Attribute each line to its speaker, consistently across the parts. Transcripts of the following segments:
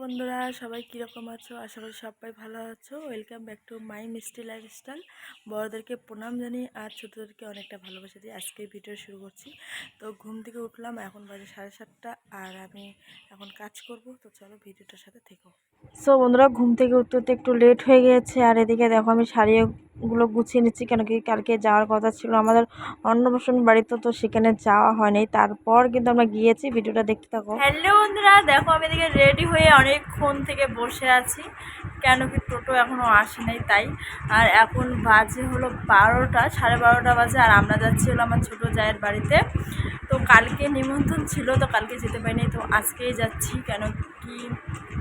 Speaker 1: বন্ধুরা, সবাই কীরকম আছো? আশা করি সবাই ভালো আছো। ওয়েলকাম ব্যাক টু মাই মিষ্টি লাইফস্টাইল। বড়োদেরকে প্রণাম জানিয়ে আর ছোটোদেরকে অনেকটা ভালোবাসা দিয়ে আজকে ভিডিও শুরু করছি। তো ঘুম থেকে উঠলাম, এখন বাজে 7:30 আর আমি এখন কাজ করব। তো চলো ভিডিওটার সাথে থেকো। সো বন্ধুরা, ঘুম থেকে উঠতে উঠতে একটু লেট হয়ে গেছে। আর এদিকে দেখো আমি শাড়িগুলো গুছিয়ে নিচ্ছি, কেন কি কালকে যাওয়ার কথা ছিল আমাদের অন্নপ্রাশন বাড়িতে, তো সেখানে যাওয়া হয়নি। তারপর কিন্তু আমরা গিয়েছি, ভিডিওটা দেখতে থাকো। হ্যালো বন্ধুরা, দেখো আমি এদিকে রেডি হয়ে অনেকক্ষণ থেকে বসে আছি, কেন কি টোটো এখনও আসে নাই তাই। আর এখন বাজে হলো 12টা, 12:30 বাজে। আর আমরা যাচ্ছি হলো আমার ছোটো জায়ের বাড়িতে। তো কালকে নিমন্ত্রণ ছিল, তো কালকে যেতে পারিনি, তো আজকেই যাচ্ছি। কেন কি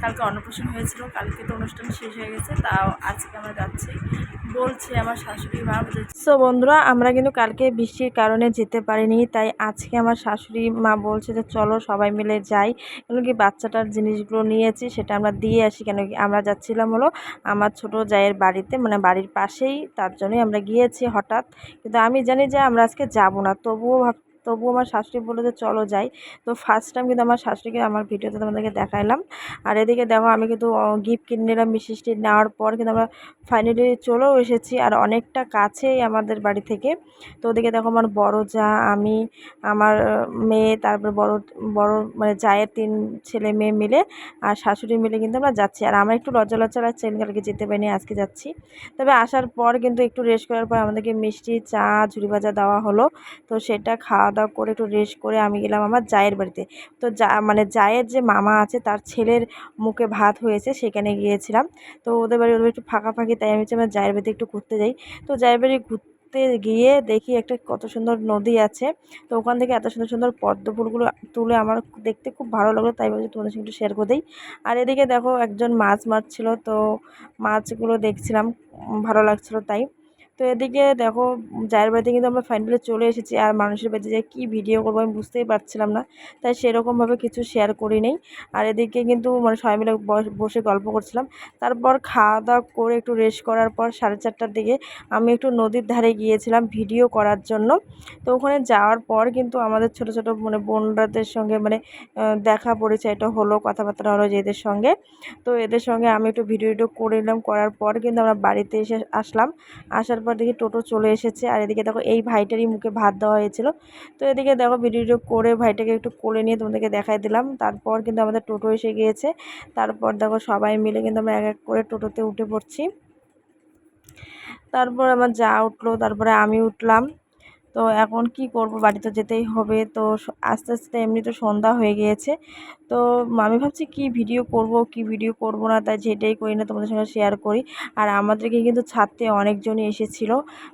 Speaker 1: কালকে অন্নপ্রাশন হয়েছিল, কালকে তো অনুষ্ঠান শেষ হয়ে গেছে, তাও আজকে আমরা যাচ্ছি বলছে আমার শাশুড়ি মা। সো বন্ধুরা, আমরা কিন্তু কালকে বৃষ্টির কারণে যেতে পারিনি, তাই আজকে আমার শাশুড়ি মা বলছে যে চলো সবাই মিলে যাই। কেন কি বাচ্চাটার জিনিসগুলো নিয়েছি, সেটা আমরা দিয়ে আসি। কেন কি আমরা যাচ্ছিলাম হলো আমার ছোটো জায়ের বাড়িতে, মানে বাড়ির পাশেই, তার জন্যই আমরা গিয়েছি হঠাৎ। কিন্তু আমি জানি যে আমরা আজকে যাব না, তবুও আমার শাশুড়ি বললো যে চলো যাই। তো ফার্স্ট টাইম কিন্তু আমার শাশুড়িকে আমার ভিডিওতে তোমাদেরকে দেখাইলাম। আর এদিকে দেখো আমি কিন্তু গিফট কিনে নিলাম। মিষ্টি নেওয়ার পর কিন্তু আমরা ফাইনালি চলেও এসেছি, আর অনেকটা কাছেই আমাদের বাড়ি থেকে। তো ওদিকে দেখো আমার বড় যা, আমি, আমার মেয়ে, তারপর বড় বড় মানে জায়ের 3 ছেলে মেয়ে মিলে আর শাশুড়ি মিলে কিন্তু আমরা যাচ্ছি। আর আমরা একটু লজ্জা লাগছে, কালকে যেতে পারিনি, আজকে যাচ্ছি। তবে আসার পর কিন্তু একটু রেস্ট করার পর আমাদেরকে মিষ্টি, চা, ঝুড়ি ভাজা দেওয়া হলো। তো সেটা খাওয়া দাওয়া করে একটু রেস্ট করে আমি গেলাম আমার জায়ের বাড়িতে। তো মানে জায়ের যে মামা আছে, তার ছেলের মুখে ভাত হয়েছে, সেখানে গিয়েছিলাম। তো ওদের একটু ফাঁকাফাঁকি, তাই আমি আমার জায়ের বাড়িতে একটু ঘুরতে যাই। তো জায়ের বাড়ি ঘুরতে গিয়ে দেখি একটা কত সুন্দর নদী আছে। তো ওখান থেকে এত সুন্দর সুন্দর পদ্ম ফুলগুলো তুলে আমার দেখতে খুব ভালো লাগলো, তাই বলছি তোমাদের সঙ্গে একটু শেয়ার করে দিই। আর এদিকে দেখো একজন মাছ মারছিল, তো মাছগুলো দেখছিলাম, ভালো লাগছিলো তাই। তো এদিকে দেখো জায়ের বাড়িতে কিন্তু আমরা ফাইনালি চলে এসেছি। আর মানুষের বাড়িতে যে কী ভিডিও করবো আমি বুঝতেই পারছিলাম না, তাই সেরকমভাবে কিছু শেয়ার করি নেই। আর এদিকে কিন্তু মানে সবাই মিলে বসে গল্প করছিলাম। তারপর খাওয়া দাওয়া করে একটু রেস্ট করার পর 4:30টার দিকে আমি একটু নদীর ধারে গিয়েছিলাম ভিডিও করার জন্য। তো ওখানে যাওয়ার পর কিন্তু আমাদের ছোট ছোট মানে বোনরাদের সঙ্গে মানে দেখা পরিচয়টা হলো, কথাবার্তা হলো যে এদের সঙ্গে। তো এদের সঙ্গে আমি একটু ভিডিও করে নিলাম। করার পর কিন্তু আমরা বাড়িতে আসলাম। আসার পর দেখি টোটো চলে এসেছে। আর এদিকে দেখো এই ভাইটারই মুখে ভাত দেওয়া হয়েছিল। তো এদিকে দেখো ভিডিও করে ভাইটাকে একটু কোলে নিয়ে তোমাদেরকে দেখাই দিলাম। তারপর কিন্তু আমাদের টোটো এসে গিয়েছে। তারপর দেখো সবাই মিলে কিন্তু আমরা এক এক করে টোটোতে উঠে পড়ছি। তারপর আমার যা উঠলো, তারপরে আমি উঠলাম। তো এখন কি করব, বাড়ি তো যেতেই হবে। তো আস্তে আস্তে এমনি তো সন্ধ্যা হয়ে গিয়েছে। তো আমি ভাবছি কি ভিডিও করব কি ভিডিও করব না, তাই যেটাই করি না তোমাদের সঙ্গে শেয়ার করি। আর আমাদেরকে কিন্তু ছাড়তে অনেকজনই এসেছিল,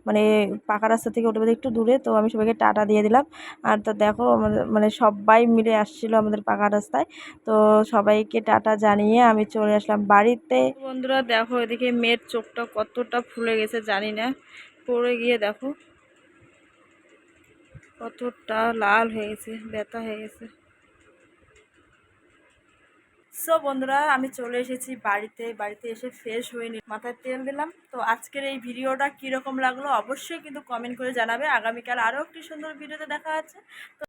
Speaker 1: মানে পাকা রাস্তা থেকে ওটা একটু দূরে। তো আমি সবাইকে টাটা দিয়ে দিলাম। আর তো দেখো আমাদের মানে সবাই মিলে আসছিল আমাদের পাকা রাস্তায়। তো সবাইকে টাটা জানিয়ে আমি চলে আসলাম বাড়িতে। বন্ধুরা দেখো এদিকে মেয়ের চোখটা কতটা ফুলে গেছে জানি না, পড়ে গিয়ে দেখো কতটা লাল হয়ে গেছে, ব্যথা হয়ে গেছে। সো বন্ধুরা, আমি চলে এসেছি বাড়িতে এসে ফ্রেশ হয়ে মাথায় তেল দিলাম। তো আজকের এই ভিডিওটা কীরকম লাগলো অবশ্যই কিন্তু কমেন্ট করে জানাবে। আগামীকাল আরও একটি সুন্দর ভিডিওতে দেখা আছে। তো